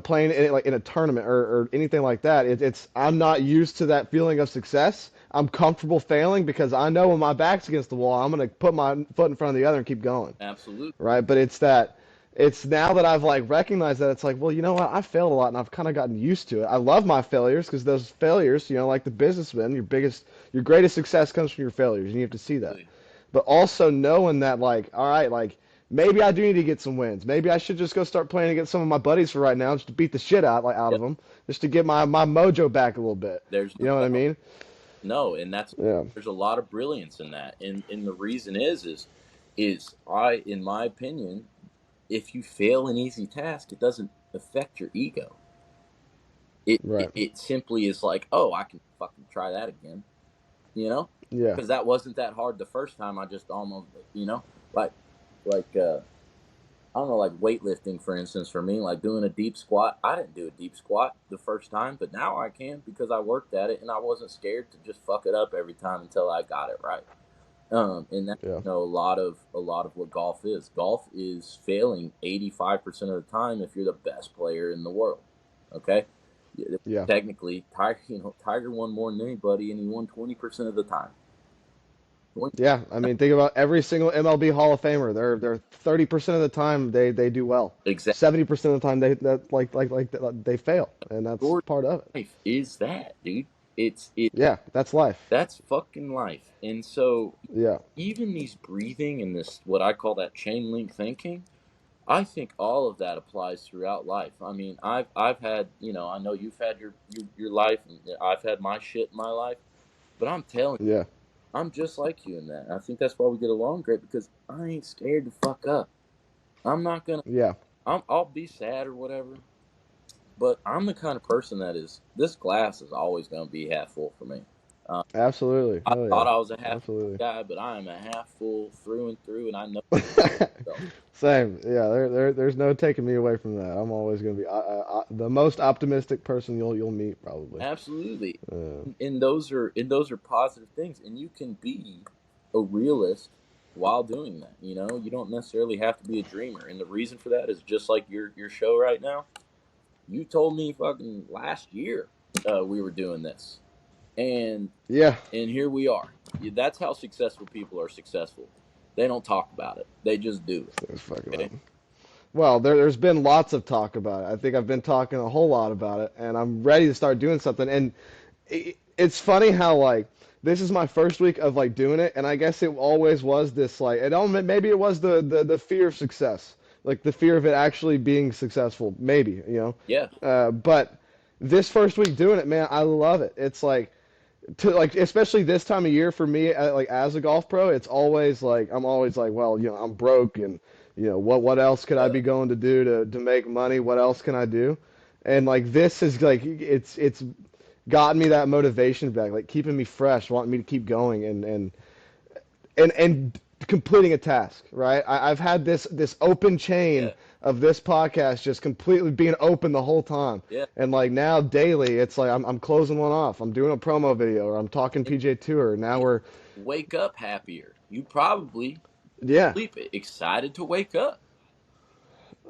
playing like in a tournament or anything like that, it's I'm not used to that feeling of success. I'm comfortable failing because I know when my back's against the wall, I'm gonna put my foot in front of the other and keep going, absolutely, right? But it's now that I've like recognized that it's like, well, you know what? I failed a lot and I've kind of gotten used to it. I love my failures because those failures, like the businessman, your greatest success comes from your failures, and you have to see that. absolutely. But also knowing that, like, all right, like maybe I do need to get some wins. Maybe I should just go start playing against some of my buddies for right now, just to beat the shit out of Yep. them, just to get my mojo back a little bit. There's You no know what I doubt. mean? No, and that's Yeah. there's a lot of brilliance in that, and the reason is in my opinion, if you fail an easy task, it doesn't affect your ego. It, it Right. it simply is like, oh, I can fucking try that again. you know, Yeah. because that wasn't that hard the first time. I just almost, like, like, I don't know, like weightlifting, for instance, for me, like doing a deep squat. I didn't do a deep squat the first time, but now I can because I worked at it and I wasn't scared to just fuck it up every time until I got it right. And that's, Yeah. a lot of what golf is. Golf is failing 85% of the time if you're the best player in the world. Okay, Yeah. technically, Tiger won more than anybody, and he won 20% of the time. 20, Yeah. I mean, think about every single MLB Hall of Famer. They're 30% of the time they do well. exactly. 70% of the time they fail, and that's Your part of it. life is that, dude. It Yeah, that's life. That's fucking life. And so, Yeah. even these breathing and this, what I call that chain link thinking, I think all of that applies throughout life. I mean, I've had, I know you've had your life, and I've had my shit in my life, but I'm telling Yeah. you, I'm just like you in that. I think that's why we get along great, because I ain't scared to fuck up. I'm not gonna. Yeah. I'll be sad or whatever, but I'm the kind of person that is. This glass is always gonna be half full for me. Uh, Absolutely. I Hell yeah. thought I was a half Absolutely. guy, but I am a half full through and through, and I know myself. Same. Yeah. There's no taking me away from that. I'm always gonna be the most optimistic person you'll meet probably. Absolutely. Uh, And those are positive things, and you can be a realist while doing that. You don't necessarily have to be a dreamer, and the reason for that is just like your show right now. You told me fucking last year we were doing this, and yeah. and here we are. That's how successful people are successful. They don't talk about it; they just do It's fucking it. up. Okay? Well, there's been lots of talk about it. I think I've been talking a whole lot about it, and I'm ready to start doing something. And it's funny how like this is my first week of like doing it, and I guess it always was this like it all maybe it was the fear of success, like the fear of it actually being successful, maybe Yeah, but this first week doing it, man, I love it. It's like to like especially this time of year for me like as a golf pro, it's always like I'm always like, well, I'm broke, and what else could I uh, be going to do to make money? What else can I do? And like this is like it's gotten me that motivation back, like keeping me fresh, wanting me to keep going, and completing a task, right? I've had this open chain yeah, of this podcast just completely being open the whole time. yeah. And like now daily, it's like I'm closing one off. I'm doing a promo video, or I'm talking And PJ Tour. Now you we're wake up happier. You probably yeah. sleep excited to wake up.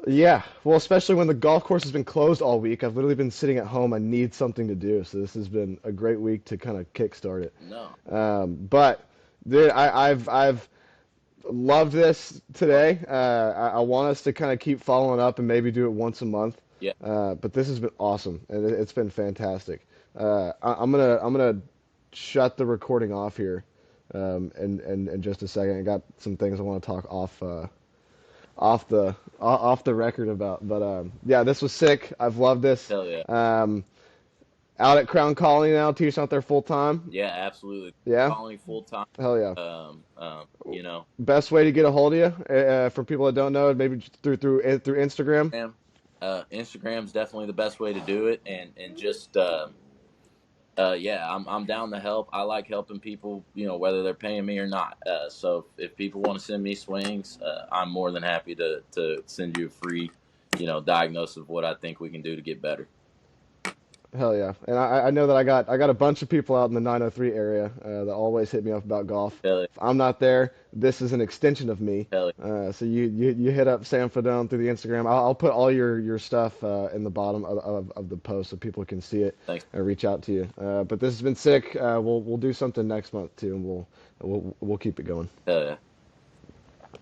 Yeah, well, especially when the golf course has been closed all week. I've literally been sitting at home. I need something to do, so this has been a great week to kind of kickstart it. No, But dude, I've loved this today. I want us to kind of keep following up and maybe do it once a month. yeah, But this has been awesome, and it's been fantastic. I'm gonna shut the recording off here, in just a second. I got some things I want to talk off the record about. But yeah, this was sick. I've loved this. hell yeah, Out at Crown Colony now, teaching out there full time. yeah, absolutely. Yeah, Calling full time. hell yeah. You know, Best way to get a hold of you, for people that don't know, maybe just through Instagram. Instagram, Instagram's definitely the best way to do it, and just yeah, I'm down to help. I like helping people, whether they're paying me or not. So if people want to send me swings, I'm more than happy to send you a free, diagnosis of what I think we can do to get better. Hell yeah. And I know that I got a bunch of people out in the 903 area that always hit me up about golf. Hell, If I'm not there, this is an extension of me. hell, So you hit up Sam Fidone through the Instagram. I'll put all your stuff in the bottom of the post so people can see it thanks. and reach out to you. But this has been sick. We'll do something next month too, and we'll keep it going. Hell yeah.